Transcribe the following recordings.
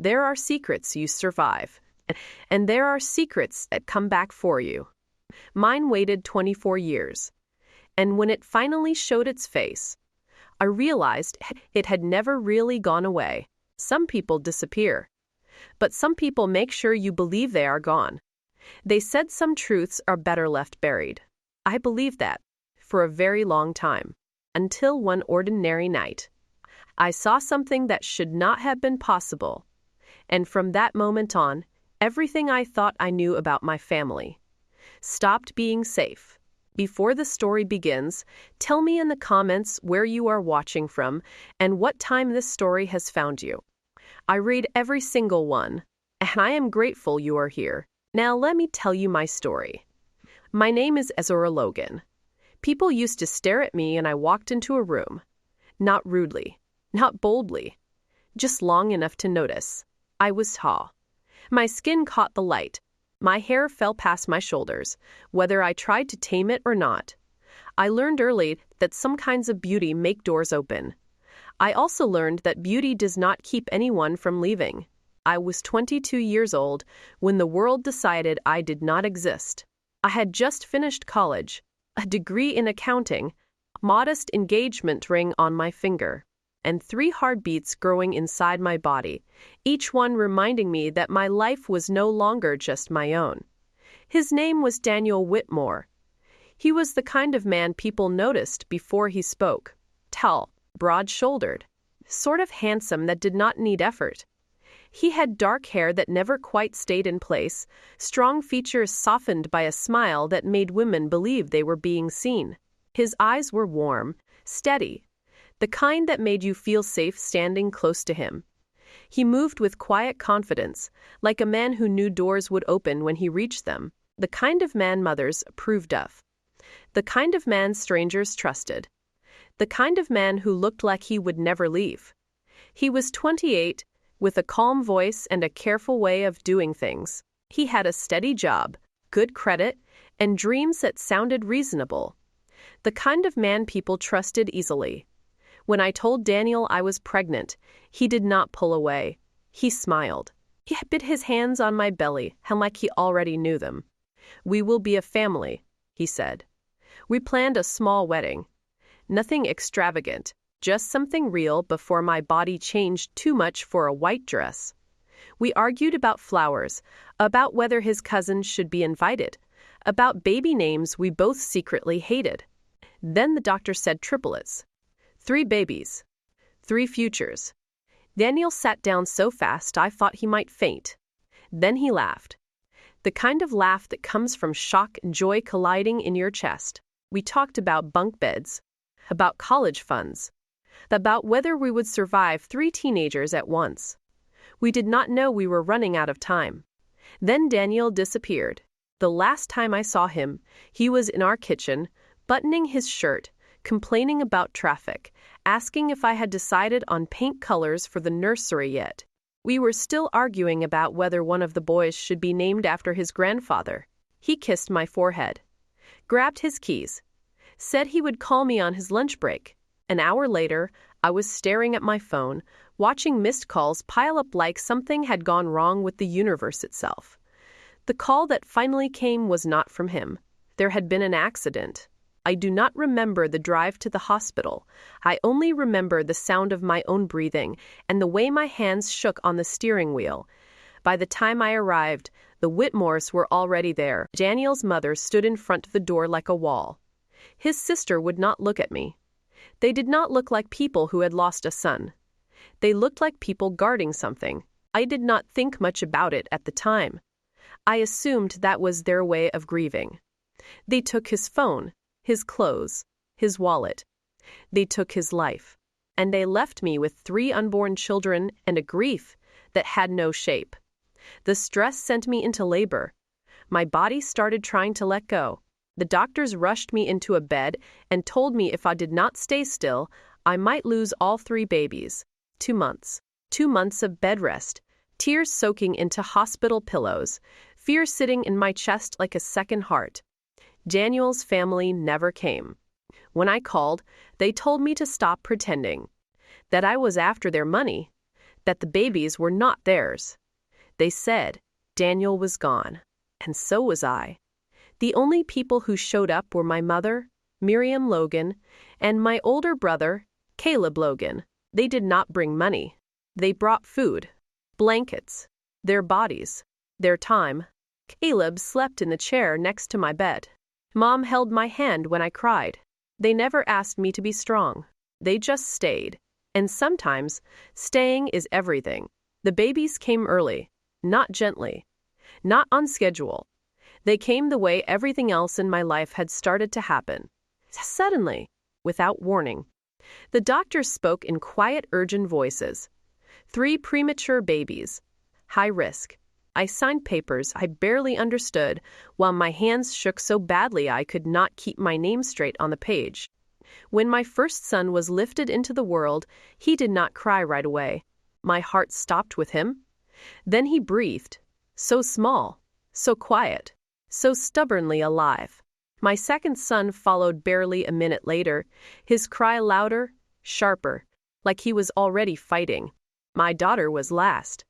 There are secrets you survive, and there are secrets that come back for you. Mine waited 24 years, and when it finally showed its face, I realized it had never really gone away. Some people disappear, but some people make sure you believe they are gone. They said some truths are better left buried. I believed that for a very long time, until one ordinary night. I saw something that should not have been possible, and from that moment on, everything I thought I knew about my family stopped being safe. Before the story begins, tell me in the comments where you are watching from and what time this story has found you. I read every single one, and I am grateful you are here. Now let me tell you my story. My name is Erasure Logan. People used to stare at me and I walked into a room. Not rudely, not boldly, just long enough to notice. I was tall. My skin caught the light. My hair fell past my shoulders, whether I tried to tame it or not. I learned early that some kinds of beauty make doors open. I also learned that beauty does not keep anyone from leaving. I was 22 years old when the world decided I did not exist. I had just finished college, a degree in accounting, modest engagement ring on my finger, and 3 heartbeats growing inside my body, each one reminding me that my life was no longer just my own. His name was Daniel Whitmore. He was the kind of man people noticed before he spoke. Tall, broad-shouldered, sort of handsome that did not need effort. He had dark hair that never quite stayed in place, strong features softened by a smile that made women believe they were being seen. His eyes were warm, steady, the kind that made you feel safe standing close to him. He moved with quiet confidence, like a man who knew doors would open when he reached them, the kind of man mothers approved of, the kind of man strangers trusted, the kind of man who looked like he would never leave. He was 28, with a calm voice and a careful way of doing things. He had a steady job, good credit, and dreams that sounded reasonable. The kind of man people trusted easily. When I told Daniel I was pregnant, he did not pull away. He smiled. He bit his hands on my belly, and like he already knew them. "We will be a family," he said. We planned a small wedding. Nothing extravagant, just something real before my body changed too much for a white dress. We argued about flowers, about whether his cousins should be invited, about baby names we both secretly hated. Then the doctor said triplets. 3 babies. 3 futures. Daniel sat down so fast I thought he might faint. Then he laughed. The kind of laugh that comes from shock and joy colliding in your chest. We talked about bunk beds, about college funds, about whether we would survive 3 teenagers at once. We did not know we were running out of time. Then Daniel disappeared. The last time I saw him, he was in our kitchen, buttoning his shirt, complaining about traffic, asking if I had decided on paint colors for the nursery yet. We were still arguing about whether one of the boys should be named after his grandfather. He kissed my forehead, grabbed his keys, said he would call me on his lunch break. An hour later, I was staring at my phone, watching missed calls pile up like something had gone wrong with the universe itself. The call that finally came was not from him. There had been an accident. I do not remember the drive to the hospital. I only remember the sound of my own breathing and the way my hands shook on the steering wheel. By the time I arrived, the Whitmores were already there. Daniel's mother stood in front of the door like a wall. His sister would not look at me. They did not look like people who had lost a son. They looked like people guarding something. I did not think much about it at the time. I assumed that was their way of grieving. They took his phone, his clothes, his wallet. They took his life. And they left me with 3 unborn children and a grief that had no shape. The stress sent me into labor. My body started trying to let go. The doctors rushed me into a bed and told me if I did not stay still, I might lose all 3 babies. 2 months. 2 months of bed rest, tears soaking into hospital pillows, fear sitting in my chest like a second heart. Daniel's family never came. When I called, they told me to stop pretending, that I was after their money, that the babies were not theirs. They said Daniel was gone, and so was I. The only people who showed up were my mother, Miriam Logan, and my older brother, Caleb Logan. They did not bring money. They brought food, blankets, their bodies, their time. Caleb slept in the chair next to my bed. Mom held my hand when I cried. They never asked me to be strong. They just stayed. And sometimes, staying is everything. The babies came early, not gently, not on schedule. They came the way everything else in my life had started to happen. Suddenly, without warning. The doctors spoke in quiet, urgent voices. 3 premature babies. High risk. I signed papers I barely understood, while my hands shook so badly I could not keep my name straight on the page. When my first son was lifted into the world, he did not cry right away. My heart stopped with him. Then he breathed. So small, so quiet, so stubbornly alive. My second son followed barely a minute later, his cry louder, sharper, like he was already fighting. My daughter was last.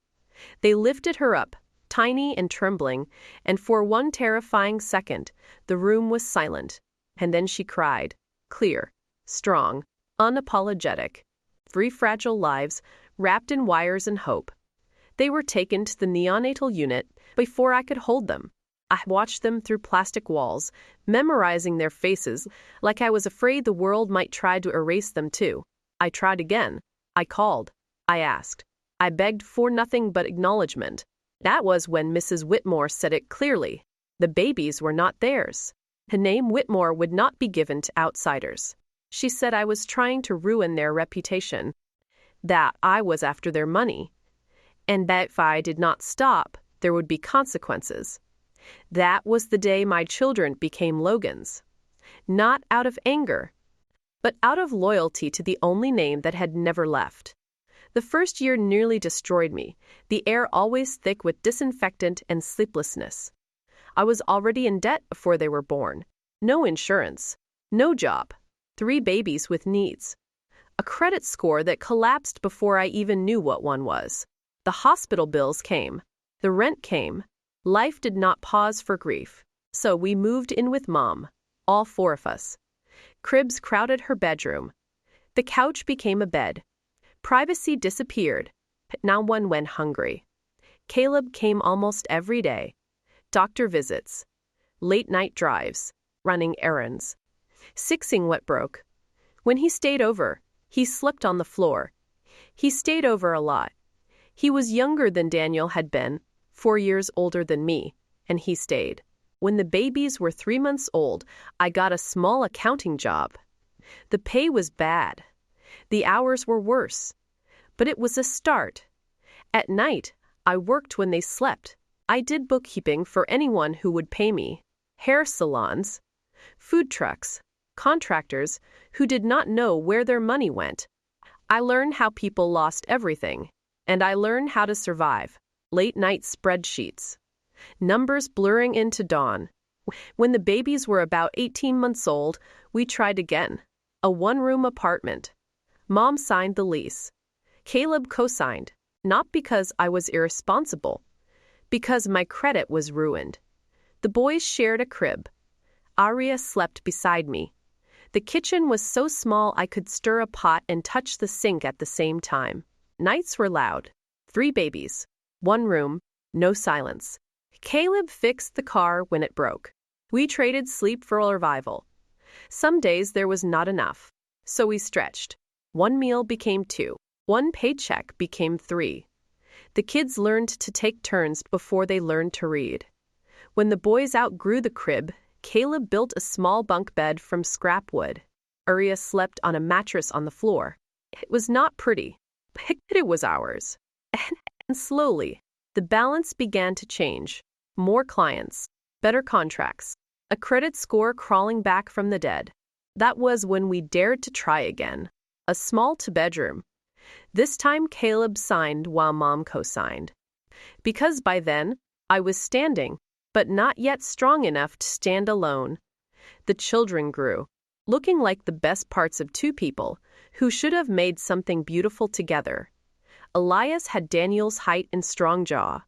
They lifted her up, tiny and trembling, and for one terrifying second, the room was silent. And then she cried, clear, strong, unapologetic. 3 fragile lives, wrapped in wires and hope. They were taken to the neonatal unit before I could hold them. I watched them through plastic walls, memorizing their faces like I was afraid the world might try to erase them too. I tried again. I called. I asked. I begged for nothing but acknowledgement. That was when Mrs. Whitmore said it clearly. The babies were not theirs. The name Whitmore would not be given to outsiders. She said I was trying to ruin their reputation, that I was after their money, and that if I did not stop, there would be consequences. That was the day my children became Logan's. Not out of anger, but out of loyalty to the only name that had never left. The first year nearly destroyed me, the air always thick with disinfectant and sleeplessness. I was already in debt before they were born. No insurance, no job, 3 babies with needs. A credit score that collapsed before I even knew what one was. The hospital bills came. The rent came. Life did not pause for grief. So we moved in with Mom, all 4 of us. Cribs crowded her bedroom. The couch became a bed. Privacy disappeared. Now one went hungry. Caleb came almost every day. Doctor visits. Late-night drives. Running errands. Fixing what broke. When he stayed over, he slept on the floor. He stayed over a lot. He was younger than Daniel had been, 4 years older than me, and he stayed. When the babies were 3 months old, I got a small accounting job. The pay was bad. The hours were worse. But it was a start. At night, I worked when they slept. I did bookkeeping for anyone who would pay me. Hair salons, food trucks, contractors who did not know where their money went. I learned how people lost everything, and I learned how to survive. Late-night spreadsheets. Numbers blurring into dawn. When the babies were about 18 months old, we tried again. A 1-room apartment. Mom signed the lease. Caleb co-signed, not because I was irresponsible, because my credit was ruined. The boys shared a crib. Aria slept beside me. The kitchen was so small I could stir a pot and touch the sink at the same time. Nights were loud. 3 babies. 1 room. No silence. Caleb fixed the car when it broke. We traded sleep for survival. Some days there was not enough, so we stretched. 1 meal became 2. 1 paycheck became 3. The kids learned to take turns before they learned to read. When the boys outgrew the crib, Caleb built a small bunk bed from scrap wood. Uriah slept on a mattress on the floor. It was not pretty, but it was ours. And slowly, the balance began to change. More clients, better contracts, a credit score crawling back from the dead. That was when we dared to try again. A small 2-bedroom. This time Caleb signed while Mom co-signed. Because by then, I was standing, but not yet strong enough to stand alone. The children grew, looking like the best parts of 2 people who should have made something beautiful together. Elias had Daniel's height and strong jaw.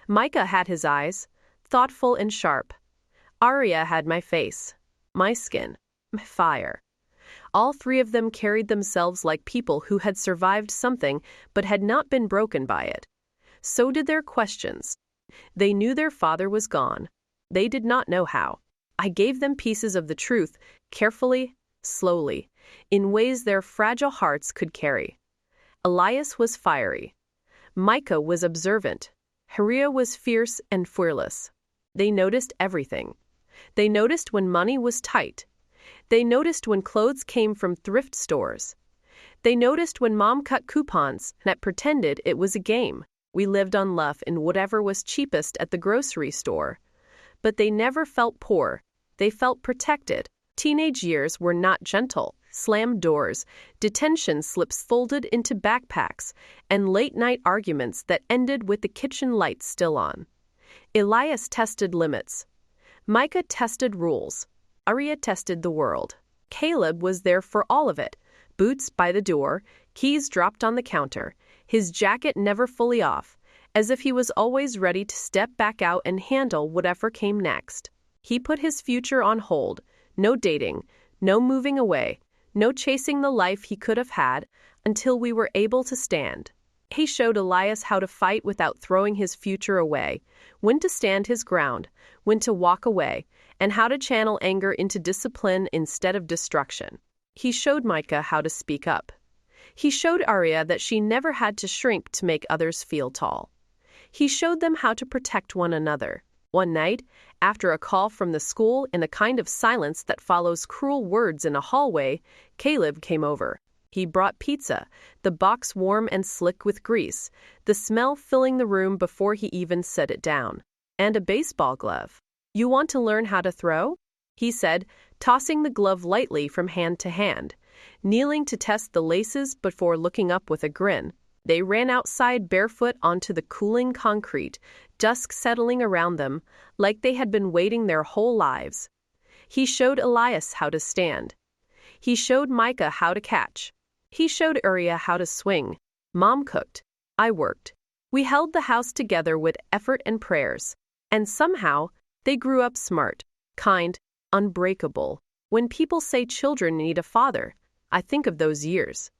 Micah had his eyes, thoughtful and sharp. Arya had my face, my skin, my fire. All three of them carried themselves like people who had survived something but had not been broken by it. So did their questions. They knew their father was gone. They did not know how. I gave them pieces of the truth, carefully, slowly, in ways their fragile hearts could carry. Elias was fiery. Micah was observant. Arya was fierce and fearless. They noticed everything. They noticed when money was tight. They noticed when clothes came from thrift stores. They noticed when mom cut coupons and pretended it was a game. We lived on luff in whatever was cheapest at the grocery store. But they never felt poor. They felt protected. Teenage years were not gentle. Slammed doors, detention slips folded into backpacks, and late-night arguments that ended with the kitchen lights still on. Elias tested limits. Micah tested rules. Arya tested the world. Caleb was there for all of it. Boots by the door, keys dropped on the counter, his jacket never fully off, as if he was always ready to step back out and handle whatever came next. He put his future on hold. No dating, no moving away, no chasing the life he could have had until we were able to stand. He showed Elias how to fight without throwing his future away, when to stand his ground, when to walk away, and how to channel anger into discipline instead of destruction. He showed Micah how to speak up. He showed Arya that she never had to shrink to make others feel tall. He showed them how to protect one another. One night, after a call from the school in the kind of silence that follows cruel words in a hallway, Caleb came over. He brought pizza, the box warm and slick with grease, the smell filling the room before he even set it down, and a baseball glove. "You want to learn how to throw?" he said, tossing the glove lightly from hand to hand, kneeling to test the laces before looking up with a grin. They ran outside barefoot onto the cooling concrete, dusk settling around them, like they had been waiting their whole lives. He showed Elias how to stand. He showed Micah how to catch. He showed Arya how to swing. Mom cooked. I worked. We held the house together with effort and prayers. And somehow, they grew up smart, kind, unbreakable. When people say children need a father, I think of those years.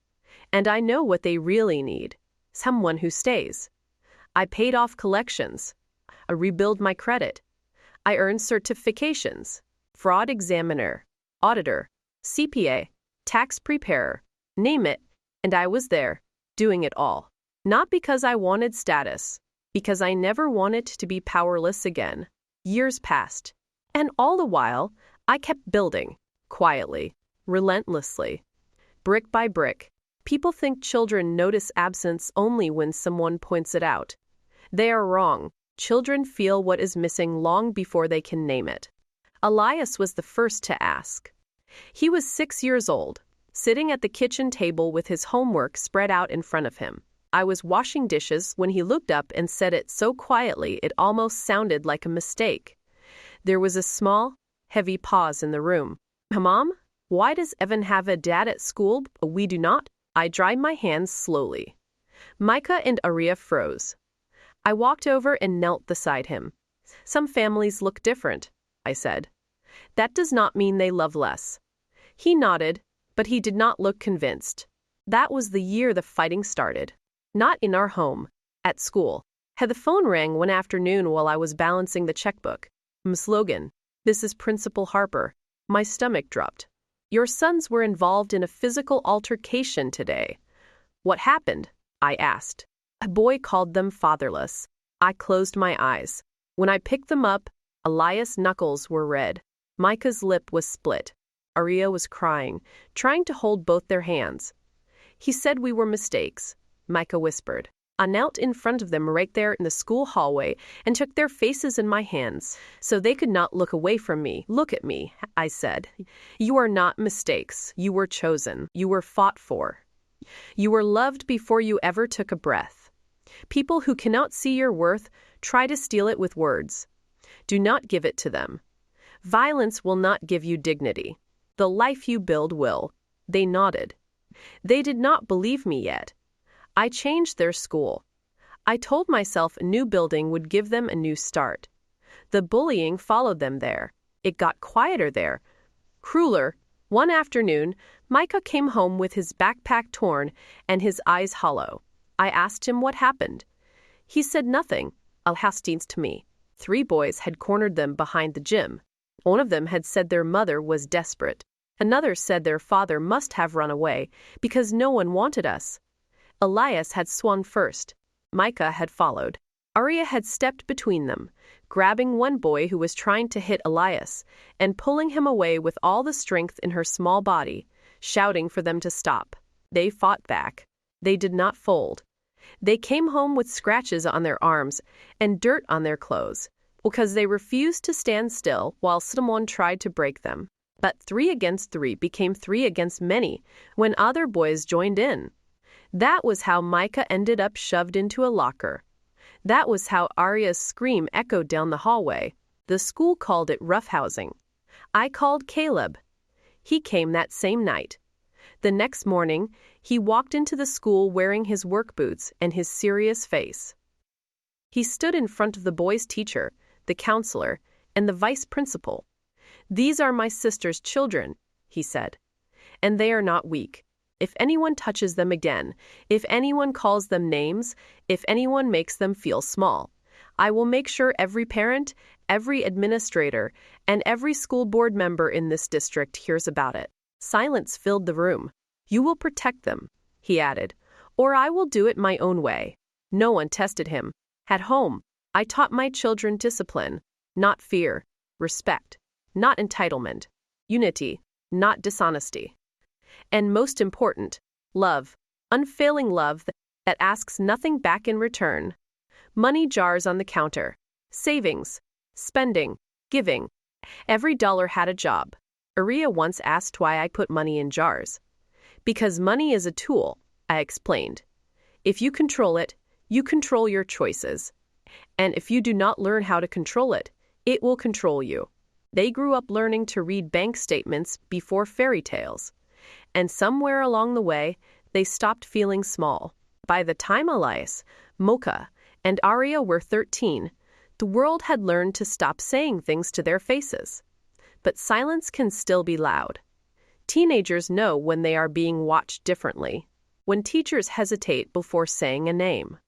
And I know what they really need. Someone who stays. I paid off collections. I rebuilt my credit. I earned certifications. Fraud examiner, auditor, CPA, tax preparer, name it, and I was there, doing it all. Not because I wanted status, because I never wanted to be powerless again. Years passed, and all the while, I kept building, quietly, relentlessly, brick by brick. People think children notice absence only when someone points it out. They are wrong. Children feel what is missing long before they can name it. Elias was the first to ask. He was 6 years old, sitting at the kitchen table with his homework spread out in front of him. I was washing dishes when he looked up and said it so quietly it almost sounded like a mistake. There was a small, heavy pause in the room. "Mom, why does Evan have a dad at school, but we do not?" I dried my hands slowly. Micah and Arya froze. I walked over and knelt beside him. "Some families look different," I said. "That does not mean they love less." He nodded, but he did not look convinced. That was the year the fighting started. Not in our home, at school. Had the phone rang one afternoon while I was balancing the checkbook. "Miss Logan, this is Principal Harper." My stomach dropped. "Your sons were involved in a physical altercation today." "What happened?" I asked. A boy called them fatherless. I closed my eyes. When I picked them up, Elias' knuckles were red. Micah's lip was split. Arya was crying, trying to hold both their hands. "He said we were mistakes," Micah whispered. I knelt in front of them right there in the school hallway and took their faces in my hands so they could not look away from me. "Look at me," I said. "You are not mistakes. You were chosen. You were fought for. You were loved before you ever took a breath. People who cannot see your worth try to steal it with words. Do not give it to them. Violence will not give you dignity. The life you build will." They nodded. They did not believe me yet. I changed their school. I told myself a new building would give them a new start. The bullying followed them there. It got quieter there, crueler. One afternoon, Micah came home with his backpack torn and his eyes hollow. I asked him what happened. He said nothing. Hastings to me. 3 boys had cornered them behind the gym. One of them had said their mother was desperate. Another said their father must have run away because no one wanted us. Elias had swung first. Micah had followed. Aria had stepped between them, grabbing one boy who was trying to hit Elias and pulling him away with all the strength in her small body, shouting for them to stop. They fought back. They did not fold. They came home with scratches on their arms and dirt on their clothes because they refused to stand still while someone tried to break them. But 3 against 3 became 3 against many when other boys joined in. That was how Micah ended up shoved into a locker. That was how Aria's scream echoed down the hallway. The school called it roughhousing. I called Caleb. He came that same night. The next morning, he walked into the school wearing his work boots and his serious face. He stood in front of the boys' teacher, the counselor, and the vice principal. "These are my sister's children," he said, "and they are not weak. If anyone touches them again, if anyone calls them names, if anyone makes them feel small, I will make sure every parent, every administrator, and every school board member in this district hears about it." Silence filled the room. "You will protect them," he added, "or I will do it my own way." No one tested him. At home, I taught my children discipline, not fear, respect, not entitlement, unity, not dishonesty. And most important, love, unfailing love that asks nothing back in return. Money jars on the counter, savings, spending, giving. Every dollar had a job. Aria once asked why I put money in jars. "Because money is a tool," I explained. "If you control it, you control your choices. And if you do not learn how to control it, it will control you." They grew up learning to read bank statements before fairy tales. And somewhere along the way, they stopped feeling small. By the time Elias, Mocha, and Aria were 13, the world had learned to stop saying things to their faces. But silence can still be loud. Teenagers know when they are being watched differently. When teachers hesitate before saying a name.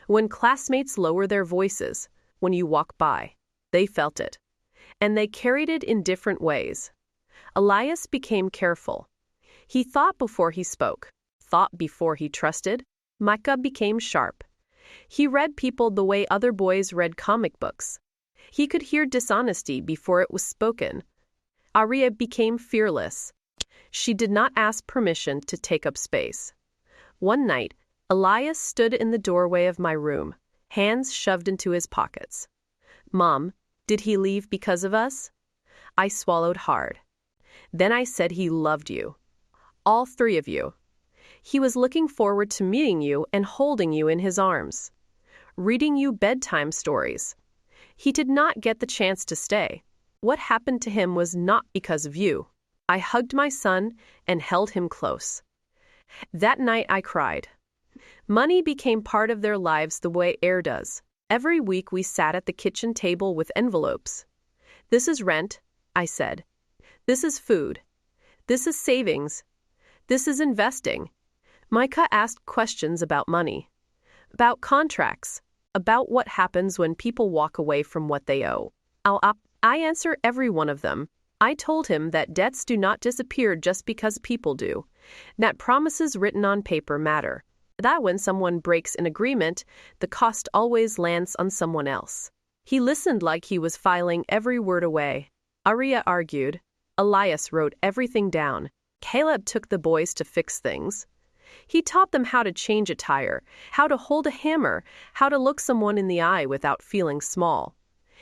When classmates lower their voices when you walk by. They felt it. And they carried it in different ways. Elias became careful. He thought before he spoke, thought before he trusted. Micah became sharp. He read people the way other boys read comic books. He could hear dishonesty before it was spoken. Aria became fearless. She did not ask permission to take up space. One night, Elias stood in the doorway of my room, hands shoved into his pockets. "Mom, did he leave because of us?" I swallowed hard. Then I said he loved you. All 3 of you. He was looking forward to meeting you and holding you in his arms. Reading you bedtime stories. He did not get the chance to stay. What happened to him was not because of you. I hugged my son and held him close. That night I cried. Money became part of their lives the way air does. Every week we sat at the kitchen table with envelopes. "This is rent," I said. "This is food. This is savings. This is investing." Micah asked questions about money, about contracts, about what happens when people walk away from what they owe. I answer every one of them. I told him that debts do not disappear just because people do, that promises written on paper matter, that when someone breaks an agreement, the cost always lands on someone else. He listened like he was filing every word away. Aria argued. Elias wrote everything down. Caleb took the boys to fix things. He taught them how to change a tire, how to hold a hammer, how to look someone in the eye without feeling small.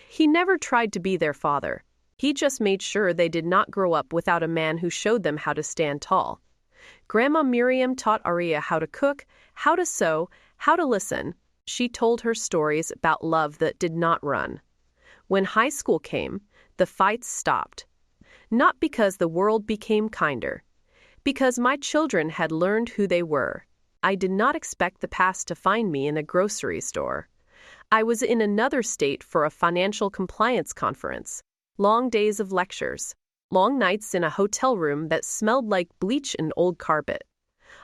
He never tried to be their father. He just made sure they did not grow up without a man who showed them how to stand tall. Grandma Miriam taught Aria how to cook, how to sew, how to listen. She told her stories about love that did not run. When high school came, the fights stopped. Not because the world became kinder, because my children had learned who they were. I did not expect the past to find me in a grocery store. I was in another state for a financial compliance conference. Long days of lectures. Long nights in a hotel room that smelled like bleach and old carpet.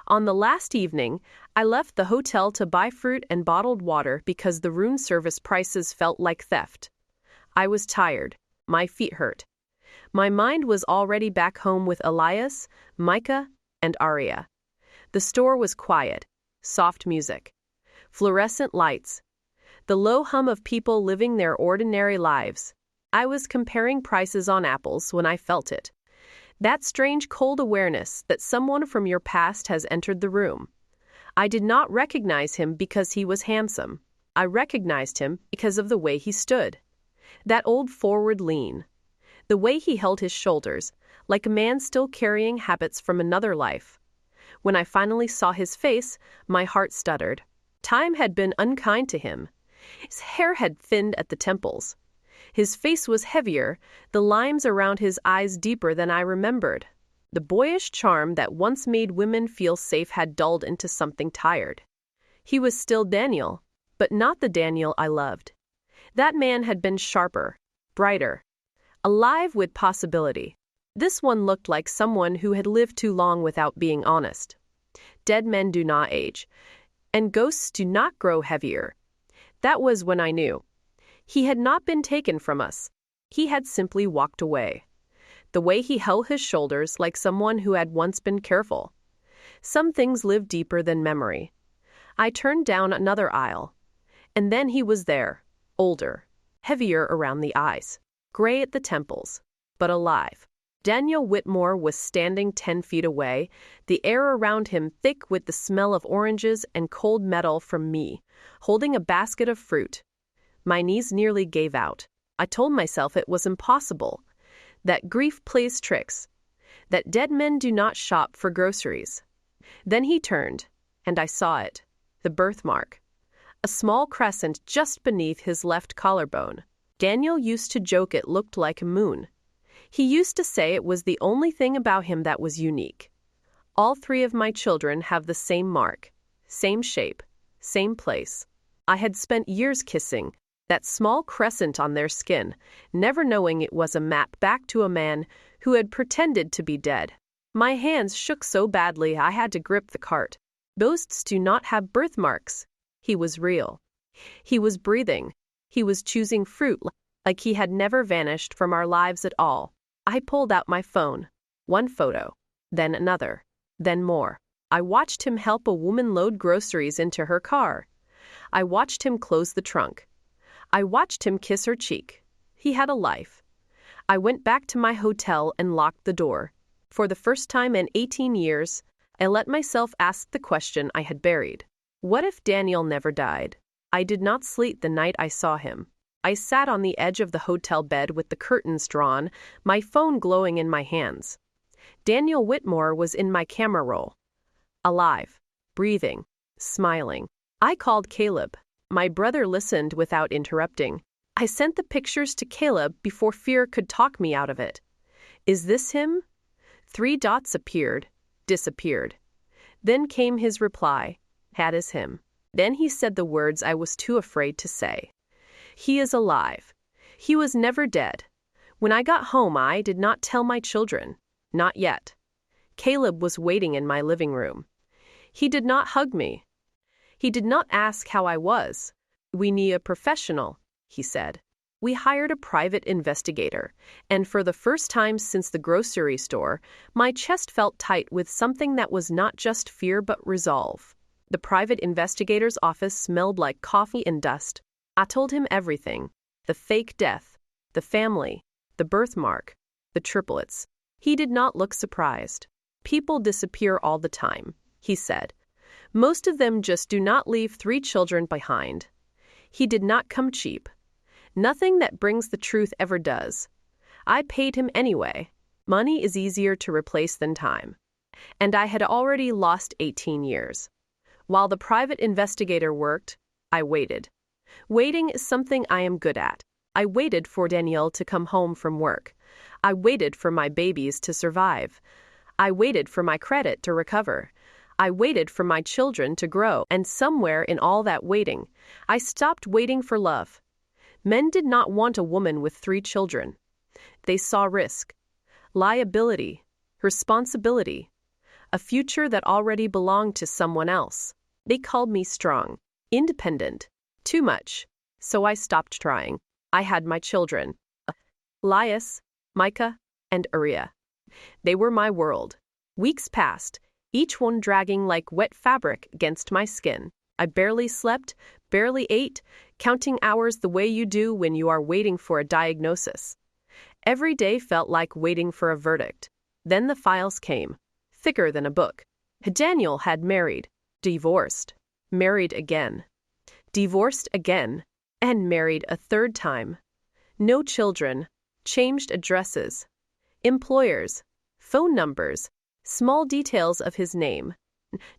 On the last evening, I left the hotel to buy fruit and bottled water because the room service prices felt like theft. I was tired. My feet hurt. My mind was already back home with Elias, Micah, and Aria. The store was quiet. Soft music. Fluorescent lights. The low hum of people living their ordinary lives. I was comparing prices on apples when I felt it. That strange cold awareness that someone from your past has entered the room. I did not recognize him because he was handsome. I recognized him because of the way he stood. That old forward lean. The way he held his shoulders, like a man still carrying habits from another life. When I finally saw his face, my heart stuttered. Time had been unkind to him. His hair had thinned at the temples. His face was heavier, the lines around his eyes deeper than I remembered. The boyish charm that once made women feel safe had dulled into something tired. He was still Daniel, but not the Daniel I loved. That man had been sharper, brighter, alive with possibility. This one looked like someone who had lived too long without being honest. Dead men do not age, and ghosts do not grow heavier. That was when I knew. He had not been taken from us. He had simply walked away. The way he held his shoulders like someone who had once been careful. Some things live deeper than memory. I turned down another aisle. And then he was there, older, heavier around the eyes, gray at the temples, but alive. Daniel Whitmore was standing 10 feet away, the air around him thick with the smell of oranges and cold metal from me, holding a basket of fruit. My knees nearly gave out. I told myself it was impossible, that grief plays tricks, that dead men do not shop for groceries. Then he turned, and I saw it, the birthmark, a small crescent just beneath his left collarbone. Daniel used to joke it looked like a moon. He used to say it was the only thing about him that was unique. All 3 of my children have the same mark, same shape, same place. I had spent years kissing that small crescent on their skin, never knowing it was a map back to a man who had pretended to be dead. My hands shook so badly I had to grip the cart. Ghosts do not have birthmarks. He was real. He was breathing. He was choosing fruit like he had never vanished from our lives at all. I pulled out my phone. One photo, then another, then more. I watched him help a woman load groceries into her car. I watched him close the trunk. I watched him kiss her cheek. He had a life. I went back to my hotel and locked the door. For the first time in 18 years, I let myself ask the question I had buried. What if Daniel never died? I did not sleep the night I saw him. I sat on the edge of the hotel bed with the curtains drawn, my phone glowing in my hands. Daniel Whitmore was in my camera roll. Alive, breathing, smiling. I called Caleb. My brother listened without interrupting. I sent the pictures to Caleb before fear could talk me out of it. Is this him? 3 dots appeared, disappeared. Then came his reply. That is him. Then he said the words I was too afraid to say. He is alive. He was never dead. When I got home, I did not tell my children. Not yet. Caleb was waiting in my living room. He did not hug me. He did not ask how I was. We need a professional, he said. We hired a private investigator, and for the first time since the grocery store, my chest felt tight with something that was not just fear but resolve. The private investigator's office smelled like coffee and dust. I told him everything. The fake death, the family, the birthmark, the triplets. He did not look surprised. People disappear all the time, he said. Most of them just do not leave 3 children behind. He did not come cheap. Nothing that brings the truth ever does. I paid him anyway. Money is easier to replace than time. And I had already lost 18 years. While the private investigator worked, I waited. Waiting is something I am good at. I waited for Danielle to come home from work. I waited for my babies to survive. I waited for my credit to recover. I waited for my children to grow, and somewhere in all that waiting, I stopped waiting for love. Men did not want a woman with 3 children. They saw risk, liability, responsibility, a future that already belonged to someone else. They called me strong, independent, too much. So I stopped trying. I had my children, Elias, Micah, and Uriah. They were my world. Weeks passed, each one dragging like wet fabric against my skin. I barely slept, barely ate, counting hours the way you do when you are waiting for a diagnosis. Every day felt like waiting for a verdict. Then the files came, thicker than a book. Daniel had married, divorced, married again, divorced again, and married a 3rd time. No children, changed addresses, employers, phone numbers, small details of his name.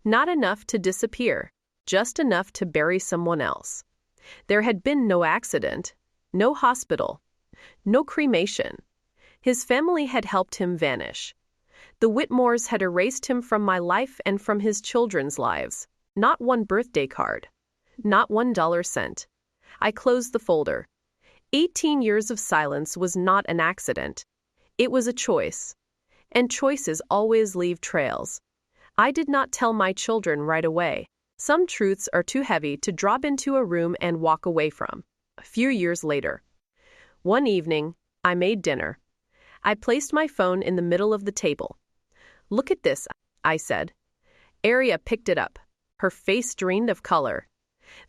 Not enough to disappear, just enough to bury someone else. There had been no accident, no hospital, no cremation. His family had helped him vanish. The Whitmores had erased him from my life and from his children's lives. Not one birthday card, not $1 cent. I closed the folder. 18 years of silence was not an accident. It was a choice. And choices always leave trails. I did not tell my children right away. Some truths are too heavy to drop into a room and walk away from. A few years later. One evening, I made dinner. I placed my phone in the middle of the table. "Look at this," I said. Aria picked it up. Her face drained of color.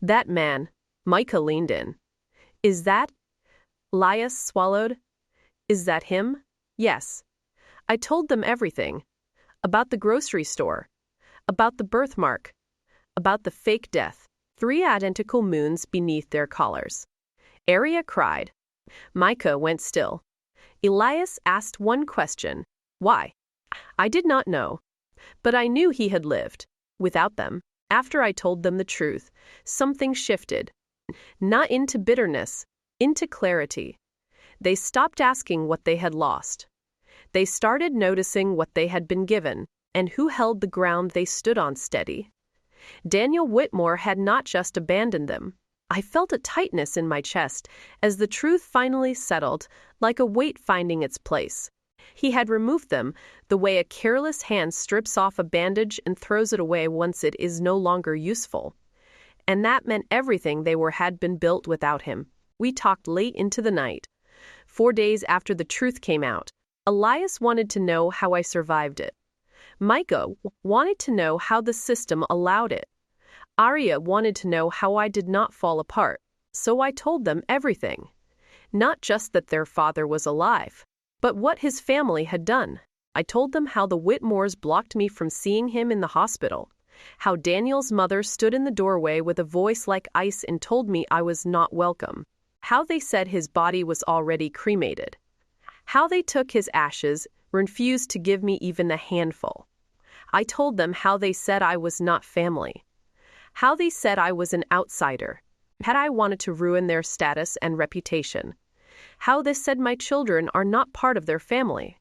"That man," Micah leaned in. "Is that?" Elias swallowed. "Is that him?" "Yes." I told them everything. About the grocery store. About the birthmark. About the fake death. 3 identical moons beneath their collars. Aria cried. Micah went still. Elias asked one question. Why? I did not know. But I knew he had lived. Without them. After I told them the truth, something shifted. Not into bitterness, into clarity. They stopped asking what they had lost. They started noticing what they had been given, and who held the ground they stood on steady. Daniel Whitmore had not just abandoned them. I felt a tightness in my chest as the truth finally settled, like a weight finding its place. He had removed them, the way a careless hand strips off a bandage and throws it away once it is no longer useful. And that meant everything they were had been built without him. We talked late into the night. 4 days after the truth came out, Elias wanted to know how I survived it. Micah wanted to know how the system allowed it. Aria wanted to know how I did not fall apart, so I told them everything. Not just that their father was alive, but what his family had done. I told them how the Whitmores blocked me from seeing him in the hospital, how Daniel's mother stood in the doorway with a voice like ice and told me I was not welcome, how they said his body was already cremated, how they took his ashes, refused to give me even a handful. I told them how they said I was not family, how they said I was an outsider, had I wanted to ruin their status and reputation, how they said my children are not part of their family,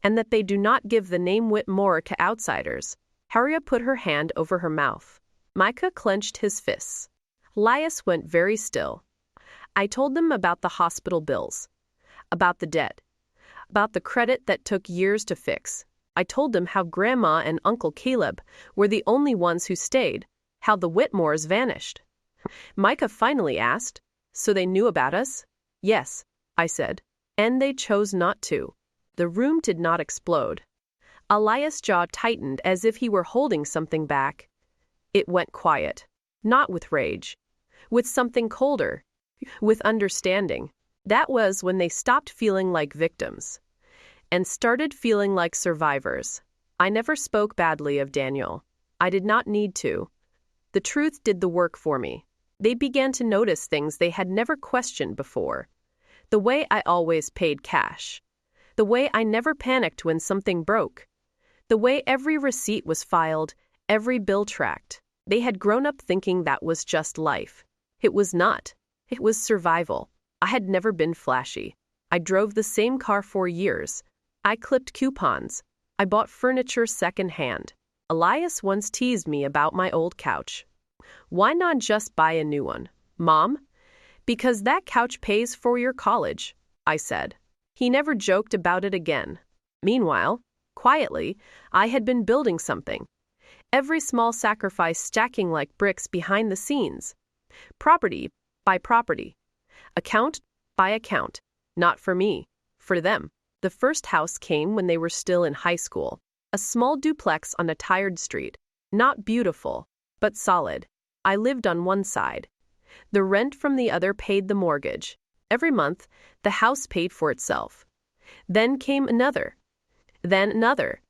and that they do not give the name Whitmore to outsiders. Harriet put her hand over her mouth. Micah clenched his fists. Elias went very still. I told them about the hospital bills, about the debt, about the credit that took years to fix. I told them how Grandma and Uncle Caleb were the only ones who stayed, how the Whitmores vanished. Micah finally asked, "So they knew about us?" "Yes," I said, "and they chose not to." The room did not explode. Elias' jaw tightened as if he were holding something back. It went quiet, not with rage, with something colder, with understanding. That was when they stopped feeling like victims and started feeling like survivors. I never spoke badly of Daniel. I did not need to. The truth did the work for me. They began to notice things they had never questioned before. The way I always paid cash. The way I never panicked when something broke. The way every receipt was filed, every bill tracked. They had grown up thinking that was just life. It was not. It was survival. I had never been flashy. I drove the same car for years. I clipped coupons. I bought furniture secondhand. Elias once teased me about my old couch. Why not just buy a new one, Mom? Because that couch pays for your college, I said. He never joked about it again. Meanwhile, quietly, I had been building something. Every small sacrifice stacking like bricks behind the scenes. Property by property. Account by account. Not for me, for them. The first house came when they were still in high school. A small duplex on a tired street. Not beautiful, but solid. I lived on one side. The rent from the other paid the mortgage. Every month, the house paid for itself. Then came another. Then another.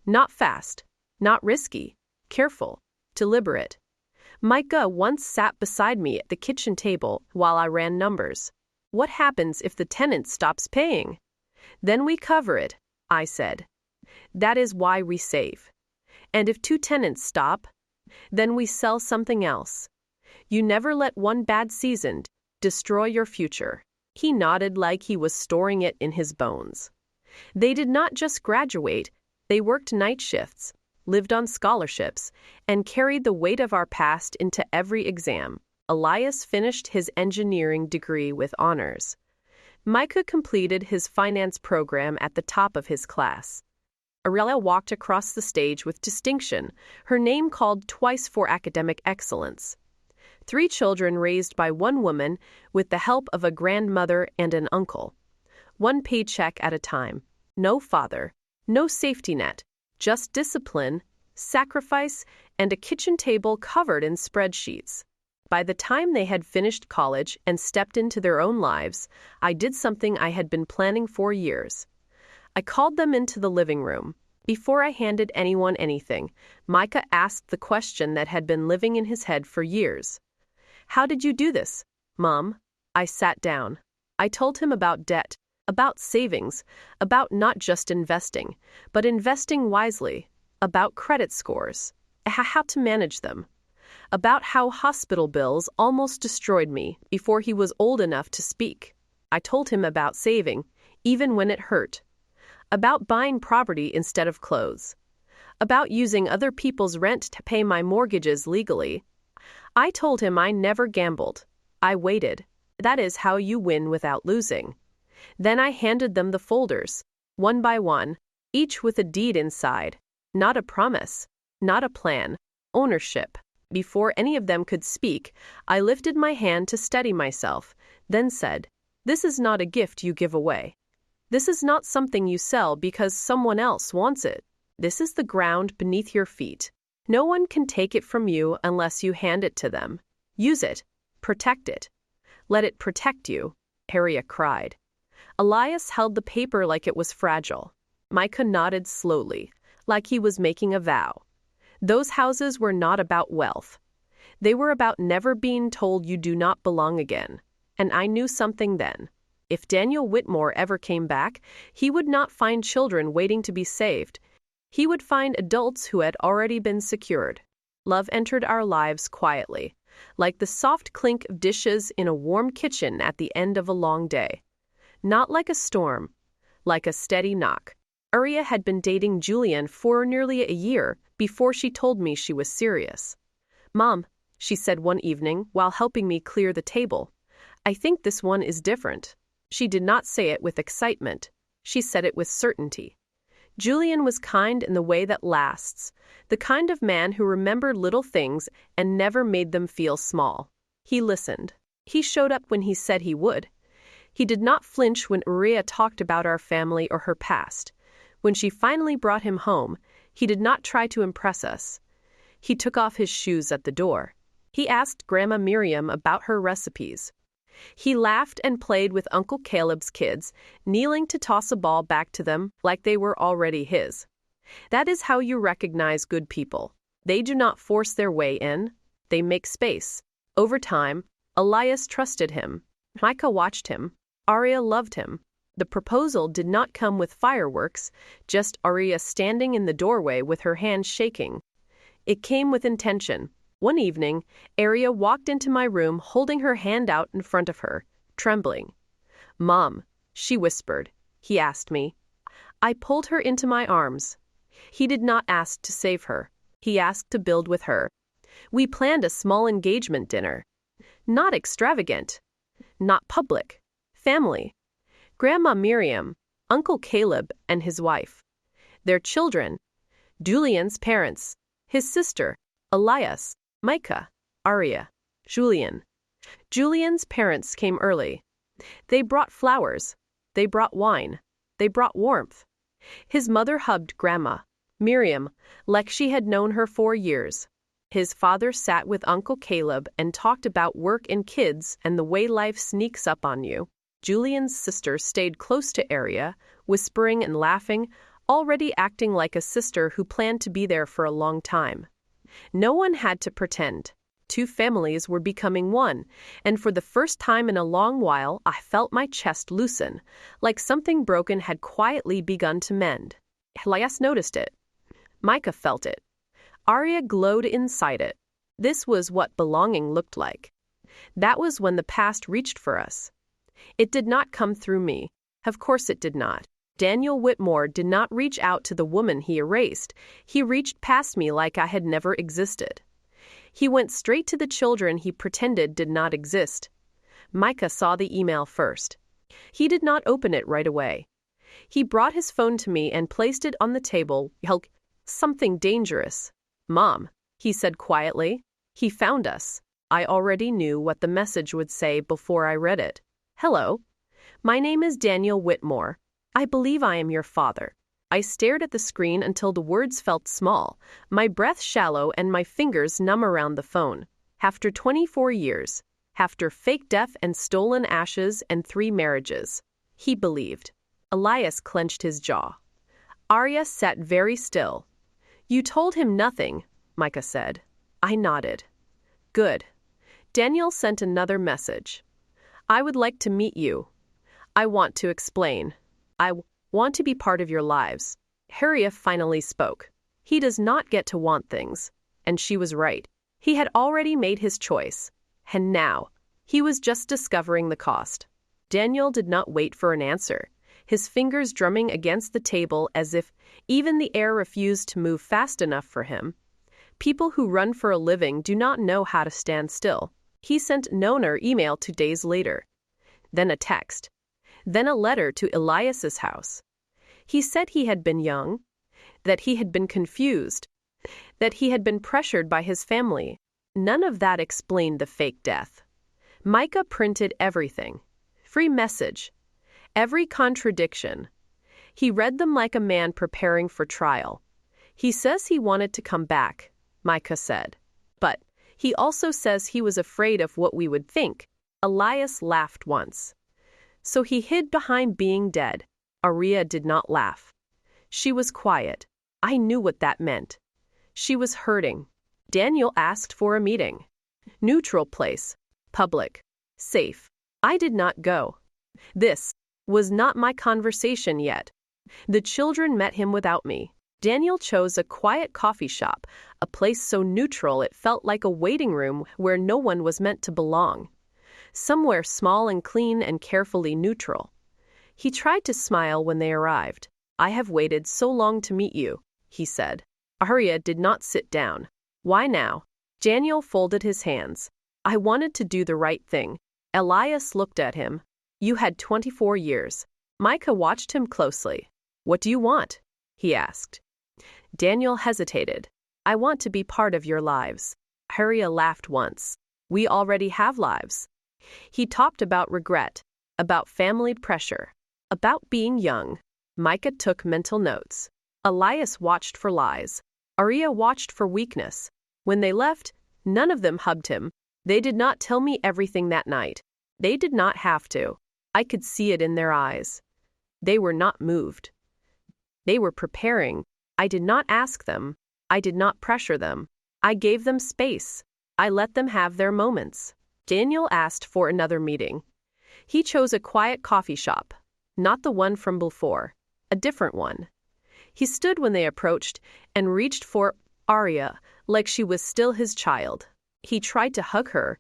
Not fast, not risky, careful, deliberate. Micah once sat beside me at the kitchen table while I ran numbers. What happens if the tenant stops paying? Then we cover it, I said. That is why we save. And if 2 tenants stop, then we sell something else. You never let one bad season destroy your future. He nodded like he was storing it in his bones. They did not just graduate, they worked night shifts, lived on scholarships, and carried the weight of our past into every exam. Elias finished his engineering degree with honors. Micah completed his finance program at the top of his class. Ariella walked across the stage with distinction, her name called twice for academic excellence. 3 children raised by one woman with the help of a grandmother and an uncle. 1 paycheck at a time. No father, no safety net, just discipline, sacrifice, and a kitchen table covered in spreadsheets. By the time they had finished college and stepped into their own lives, I did something I had been planning for years. I called them into the living room. Before I handed anyone anything, Micah asked the question that had been living in his head for years. How did you do this, Mom? I sat down. I told him about debt, about savings, about not just investing, but investing wisely, about credit scores, how to manage them, about how hospital bills almost destroyed me before he was old enough to speak. I told him about saving, even when it hurt, about buying property instead of clothes, about using other people's rent to pay my mortgages legally. I told him I never gambled. I waited. That is how you win without losing. Then I handed them the folders, one by one, each with a deed inside. Not a promise, not a plan, ownership. Before any of them could speak, I lifted my hand to steady myself, then said, "This is not a gift you give away. This is not something you sell because someone else wants it. This is the ground beneath your feet. No one can take it from you unless you hand it to them. Use it. Protect it. Let it protect you," Harriet cried. Elias held the paper like it was fragile. Micah nodded slowly, like he was making a vow. Those houses were not about wealth. They were about never being told you do not belong again. And I knew something then. If Daniel Whitmore ever came back, he would not find children waiting to be saved. He would find adults who had already been secured. Love entered our lives quietly, like the soft clink of dishes in a warm kitchen at the end of a long day. Not like a storm, like a steady knock. Uriah had been dating Julian for nearly a year before she told me she was serious. "Mom," she said one evening while helping me clear the table, "I think this one is different." She did not say it with excitement. She said it with certainty. Julian was kind in the way that lasts, the kind of man who remembered little things and never made them feel small. He listened. He showed up when he said he would. He did not flinch when Uriah talked about our family or her past. When she finally brought him home, he did not try to impress us. He took off his shoes at the door. He asked Grandma Miriam about her recipes. He laughed and played with Uncle Caleb's kids, kneeling to toss a ball back to them like they were already his. That is how you recognize good people. They do not force their way in. They make space. Over time, Elias trusted him. Micah watched him. Aria loved him. The proposal did not come with fireworks, just Aria standing in the doorway with her hands shaking. It came with intention. One evening, Aria walked into my room holding her hand out in front of her, trembling. "Mom," she whispered. He asked me. I pulled her into my arms. He did not ask to save her. He asked to build with her. We planned a small engagement dinner. Not extravagant. Not public. Family. Grandma Miriam, Uncle Caleb and his wife. Their children. Julian's parents. His sister, Elias, Micah, Aria, Julian. Julian's parents came early. They brought flowers. They brought wine. They brought warmth. His mother hugged Grandma, Miriam, like she had known her for years. His father sat with Uncle Caleb and talked about work and kids and the way life sneaks up on you. Julian's sister stayed close to Aria, whispering and laughing, already acting like a sister who planned to be there for a long time. No one had to pretend. Two families were becoming one, and for the first time in a long while I felt my chest loosen, like something broken had quietly begun to mend. Elias noticed it. Micah felt it. Aria glowed inside it. This was what belonging looked like. That was when the past reached for us. It did not come through me. Of course it did not. Daniel Whitmore did not reach out to the woman he erased. He reached past me like I had never existed. He went straight to the children he pretended did not exist. Micah saw the email first. He did not open it right away. He brought his phone to me and placed it on the table. Something dangerous. Mom, he said quietly. He found us. I already knew what the message would say before I read it. Hello. My name is Daniel Whitmore. I believe I am your father. I stared at the screen until the words felt small, my breath shallow and my fingers numb around the phone. After 24 years, after fake death and stolen ashes and 3 marriages, he believed. Elias clenched his jaw. Aria sat very still. You told him nothing, Micah said. I nodded. Good. Daniel sent another message. I would like to meet you. I want to explain. I want to be part of your lives. Harriet finally spoke. He does not get to want things. And she was right. He had already made his choice. And now, he was just discovering the cost. Daniel did not wait for an answer, his fingers drumming against the table as if even the air refused to move fast enough for him. People who run for a living do not know how to stand still. He sent Noner email 2 days later. Then a text. Then a letter to Elias's house. He said he had been young, that he had been confused, that he had been pressured by his family. None of that explained the fake death. Micah printed everything. Free message. Every contradiction. He read them like a man preparing for trial. He says he wanted to come back, Micah said. But he also says he was afraid of what we would think. Elias laughed once. So he hid behind being dead. Aria did not laugh. She was quiet. I knew what that meant. She was hurting. Daniel asked for a meeting. Neutral place. Public. Safe. I did not go. This was not my conversation yet. The children met him without me. Daniel chose a quiet coffee shop, a place so neutral it felt like a waiting room where no one was meant to belong. Somewhere small and clean and carefully neutral. He tried to smile when they arrived. I have waited so long to meet you, he said. Aria did not sit down. Why now? Daniel folded his hands. I wanted to do the right thing. Elias looked at him. You had 24 years. Micah watched him closely. What do you want? He asked. Daniel hesitated. I want to be part of your lives. Aria laughed once. We already have lives. He talked about regret, about family pressure, about being young. Micah took mental notes. Elias watched for lies. Aria watched for weakness. When they left, none of them hugged him. They did not tell me everything that night. They did not have to. I could see it in their eyes. They were not moved. They were preparing. I did not ask them. I did not pressure them. I gave them space. I let them have their moments. Daniel asked for another meeting. He chose a quiet coffee shop, not the one from before, a different one. He stood when they approached and reached for Aria like she was still his child. He tried to hug her.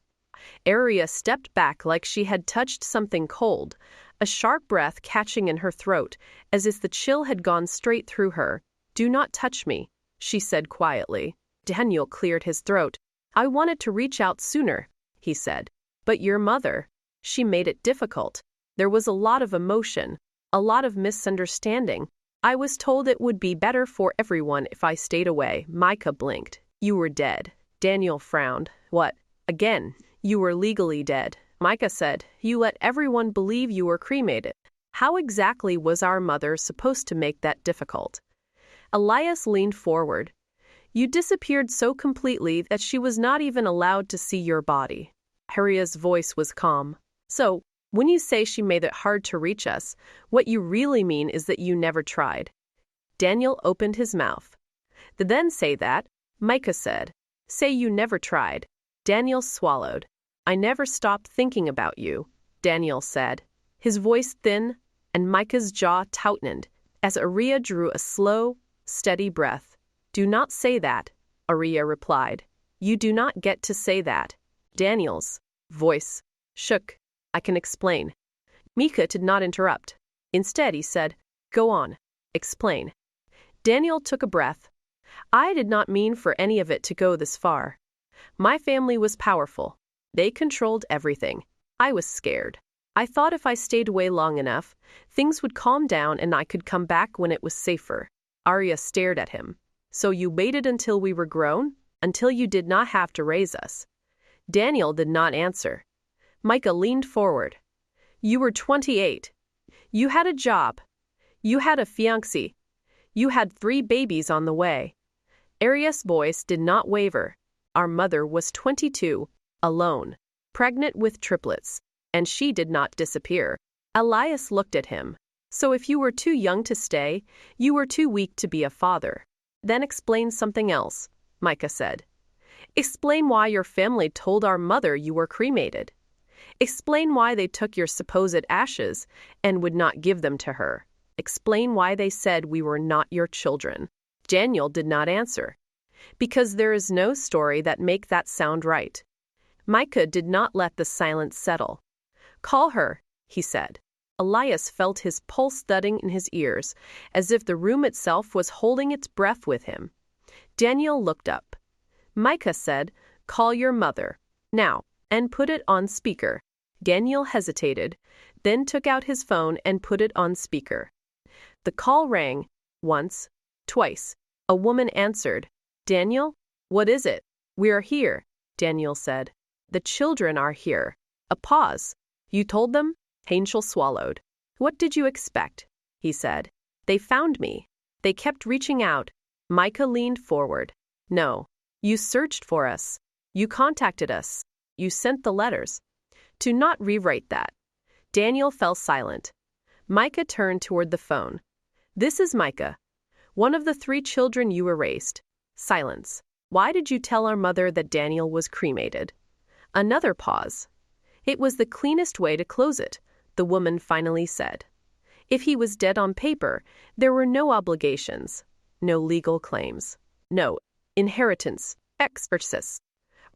Aria stepped back like she had touched something cold, a sharp breath catching in her throat, as if the chill had gone straight through her. Do not touch me, she said quietly. Daniel cleared his throat. I wanted to reach out sooner, he said. But your mother, she made it difficult. There was a lot of emotion, a lot of misunderstanding. I was told it would be better for everyone if I stayed away. Micah blinked. You were dead. Daniel frowned. What? Again, you were legally dead. Micah said, you let everyone believe you were cremated. How exactly was our mother supposed to make that difficult? Elias leaned forward. You disappeared so completely that she was not even allowed to see your body. Harria's voice was calm. So, when you say she made it hard to reach us, what you really mean is that you never tried. Daniel opened his mouth. Then say that, Micah said. Say you never tried. Daniel swallowed. I never stopped thinking about you, Daniel said. His voice thin, and Micah's jaw tightened, as Aria drew a slow, steady breath. Do not say that, Aria replied. You do not get to say that. Daniel's voice shook. I can explain. Micah did not interrupt. Instead, he said, Go on. Explain. Daniel took a breath. I did not mean for any of it to go this far. My family was powerful. They controlled everything. I was scared. I thought if I stayed away long enough, things would calm down and I could come back when it was safer. Arya stared at him. So you waited until we were grown? Until you did not have to raise us? Daniel did not answer. Micah leaned forward. You were 28. You had a job. You had a fiancé. You had 3 babies on the way. Arias' voice did not waver. Our mother was 22, alone, pregnant with triplets, and she did not disappear. Elias looked at him. So if you were too young to stay, you were too weak to be a father. Then explain something else, Micah said. Explain why your family told our mother you were cremated. Explain why they took your supposed ashes and would not give them to her. Explain why they said we were not your children. Daniel did not answer. Because there is no story that make that sound right. Micah did not let the silence settle. Call her, he said. Elias felt his pulse thudding in his ears, as if the room itself was holding its breath with him. Daniel looked up. Micah said, Call your mother, now, and put it on speaker. Daniel hesitated, then took out his phone and put it on speaker. The call rang, once, twice. A woman answered. Daniel? What is it? We are here, Daniel said. The children are here. A pause. You told them? Angel swallowed. What did you expect? He said. They found me. They kept reaching out. Micah leaned forward. No. You searched for us. You contacted us. You sent the letters. To not rewrite that. Daniel fell silent. Micah turned toward the phone. This is Micah. One of the 3 children you erased. Silence. Why did you tell our mother that Daniel was cremated? Another pause. It was the cleanest way to close it, the woman finally said. If he was dead on paper, there were no obligations, no legal claims, no inheritance, expertise.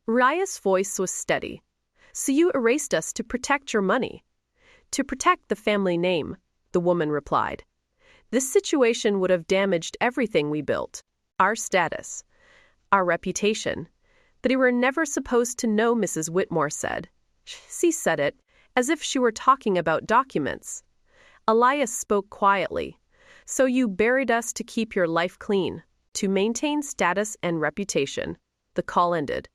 Raya's voice was steady. So you erased us to protect your money. To protect the family name, the woman replied. This situation would have damaged everything we built, our status, our reputation. But we were never supposed to know, Mrs. Whitmore said. She said it, as if she were talking about documents. Elias spoke quietly. So you buried us to keep your life clean, to maintain status and reputation. The call ended.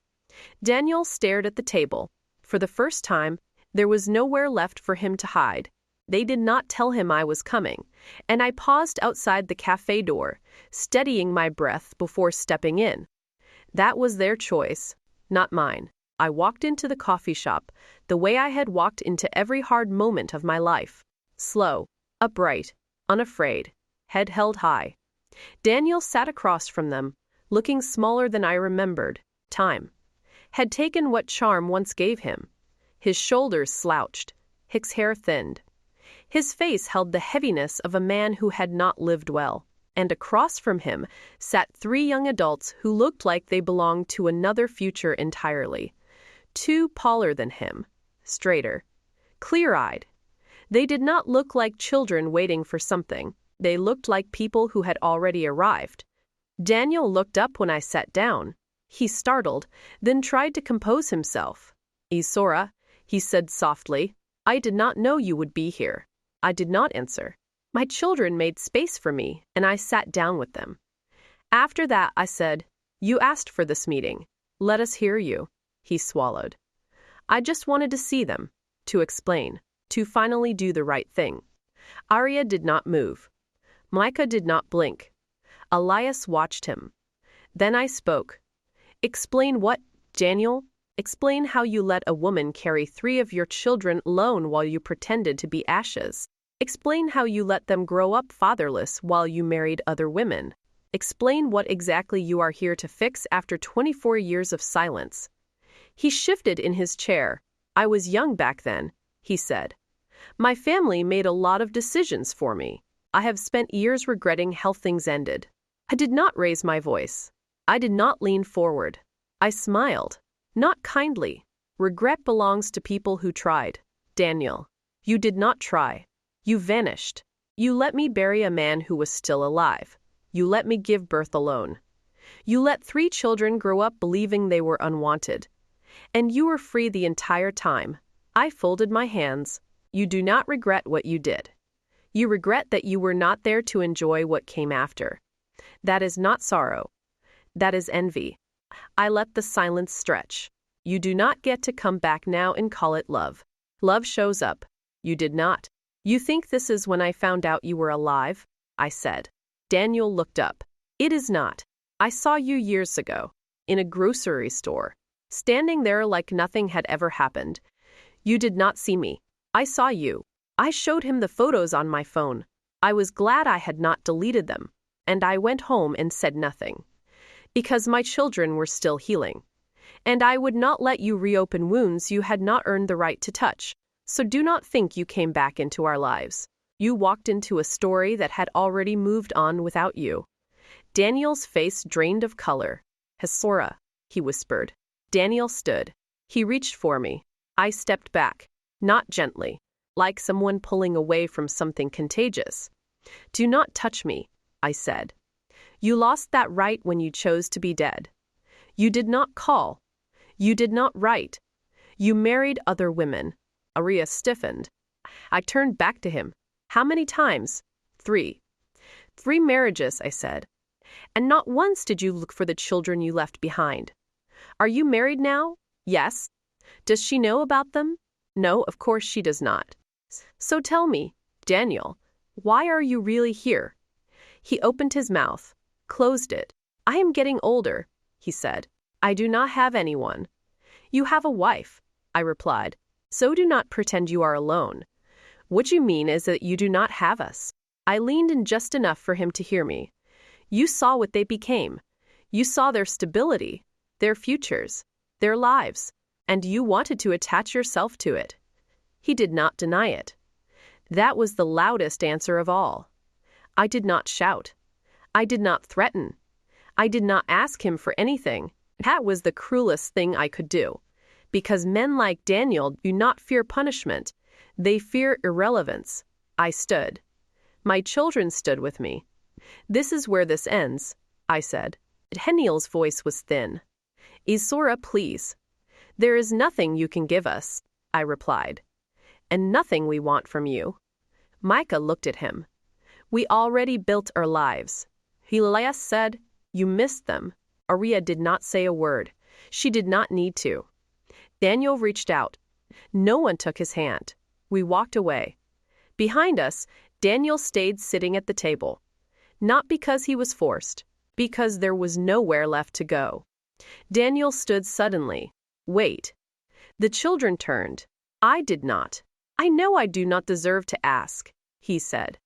Daniel stared at the table. For the first time, there was nowhere left for him to hide. They did not tell him I was coming, and I paused outside the cafe door, steadying my breath before stepping in. That was their choice, not mine. I walked into the coffee shop, the way I had walked into every hard moment of my life. Slow, upright, unafraid, head held high. Daniel sat across from them, looking smaller than I remembered. Time had taken what charm once gave him. His shoulders slouched, his hair thinned. His face held the heaviness of a man who had not lived well, and across from him sat 3 young adults who looked like they belonged to another future entirely. 2 taller than him, straighter, clear-eyed. They did not look like children waiting for something. They looked like people who had already arrived. Daniel looked up when I sat down. He startled, then tried to compose himself. Isora, he said softly, I did not know you would be here. I did not answer. My children made space for me, and I sat down with them. After that, I said, You asked for this meeting. Let us hear you. He swallowed. I just wanted to see them, to explain, to finally do the right thing. Arya did not move. Micah did not blink. Elias watched him. Then I spoke. Explain what, Daniel? Explain how you let a woman carry 3 of your children alone while you pretended to be ashes. Explain how you let them grow up fatherless while you married other women. Explain what exactly you are here to fix after 24 years of silence. He shifted in his chair. I was young back then, he said. My family made a lot of decisions for me. I have spent years regretting how things ended. I did not raise my voice. I did not lean forward. I smiled. Not kindly. Regret belongs to people who tried. Daniel, you did not try. You vanished. You let me bury a man who was still alive. You let me give birth alone. You let 3 children grow up believing they were unwanted. And you were free the entire time. I folded my hands. You do not regret what you did. You regret that you were not there to enjoy what came after. That is not sorrow. That is envy. I let the silence stretch. You do not get to come back now and call it love. Love shows up. You did not. You think this is when I found out you were alive? I said. Daniel looked up. It is not. I saw you years ago, in a grocery store, standing there like nothing had ever happened. You did not see me. I saw you. I showed him the photos on my phone. I was glad I had not deleted them, and I went home and said nothing. Because my children were still healing. And I would not let you reopen wounds you had not earned the right to touch. So do not think you came back into our lives. You walked into a story that had already moved on without you. Daniel's face drained of color. Hesora, he whispered. Daniel stood. He reached for me. I stepped back, not gently, like someone pulling away from something contagious. Do not touch me, I said. You lost that right when you chose to be dead. You did not call. You did not write. You married other women. Arya stiffened. I turned back to him. How many times? 3. 3 marriages, I said. And not once did you look for the children you left behind. Are you married now? Yes. Does she know about them? No, of course she does not. So tell me, Daniel, why are you really here? He opened his mouth, closed it. I am getting older, he said. I do not have anyone. You have a wife, I replied. So do not pretend you are alone. What you mean is that you do not have us. I leaned in just enough for him to hear me. You saw what they became. You saw their stability, their futures, their lives, and you wanted to attach yourself to it. He did not deny it. That was the loudest answer of all. I did not shout. I did not threaten. I did not ask him for anything. That was the cruelest thing I could do. Because men like Daniel do not fear punishment. They fear irrelevance. I stood. My children stood with me. This is where this ends, I said. Daniel's voice was thin. Isora, please. There is nothing you can give us, I replied. And nothing we want from you. Micah looked at him. We already built our lives. Elias said, You missed them. Arya did not say a word. She did not need to. Daniel reached out. No one took his hand. We walked away. Behind us, Daniel stayed sitting at the table. Not because he was forced, because there was nowhere left to go. Daniel stood suddenly. Wait. The children turned. I did not. I know I do not deserve to ask, he said.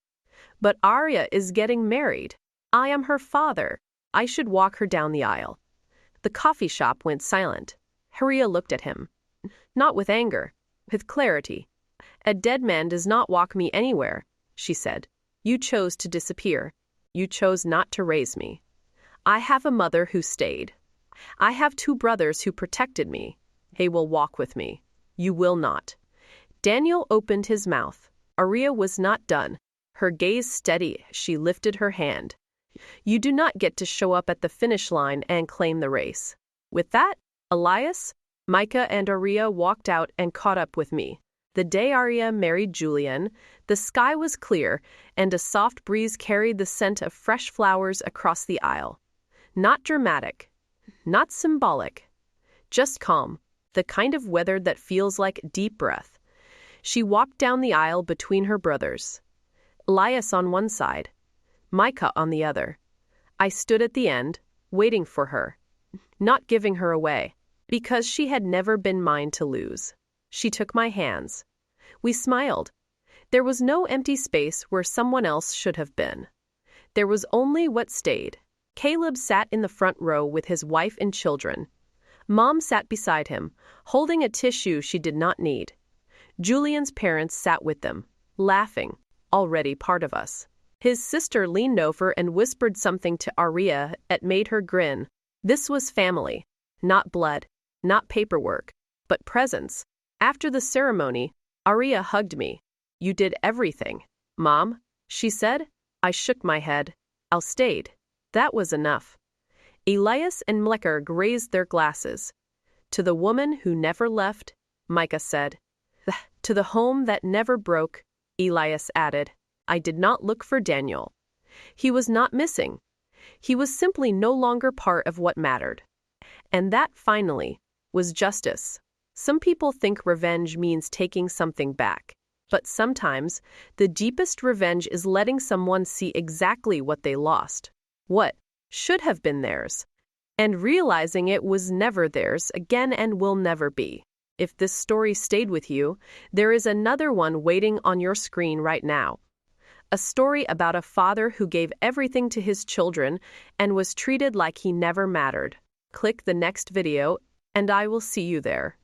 But Arya is getting married. I am her father. I should walk her down the aisle. The coffee shop went silent. Arya looked at him. Not with anger, with clarity. A dead man does not walk me anywhere, she said. You chose to disappear. You chose not to raise me. I have a mother who stayed. I have 2 brothers who protected me. They will walk with me. You will not. Daniel opened his mouth. Arya was not done. Her gaze steady, she lifted her hand. You do not get to show up at the finish line and claim the race. With that, Elias, Micah, and Aria walked out and caught up with me. The day Aria married Julian, the sky was clear, and a soft breeze carried the scent of fresh flowers across the aisle. Not dramatic, not symbolic, just calm, the kind of weather that feels like deep breath. She walked down the aisle between her brothers. Elias on one side, Micah on the other. I stood at the end, waiting for her, not giving her away, because she had never been mine to lose. She took my hands. We smiled. There was no empty space where someone else should have been. There was only what stayed. Caleb sat in the front row with his wife and children. Mom sat beside him, holding a tissue she did not need. Julian's parents sat with them, laughing, already part of us. His sister leaned over and whispered something to Aria that made her grin. This was family, not blood, not paperwork, but presence. After the ceremony, Aria hugged me. You did everything, Mom, she said. I shook my head. I stayed. That was enough. Elias and Mleckerg raised their glasses. To the woman who never left, Micah said. To the home that never broke, Elias added. I did not look for Daniel. He was not missing. He was simply no longer part of what mattered. And that, finally, was justice. Some people think revenge means taking something back. But sometimes, the deepest revenge is letting someone see exactly what they lost, what should have been theirs, and realizing it was never theirs again and will never be. If this story stayed with you, there is another one waiting on your screen right now. A story about a father who gave everything to his children and was treated like he never mattered. Click the next video, and I will see you there.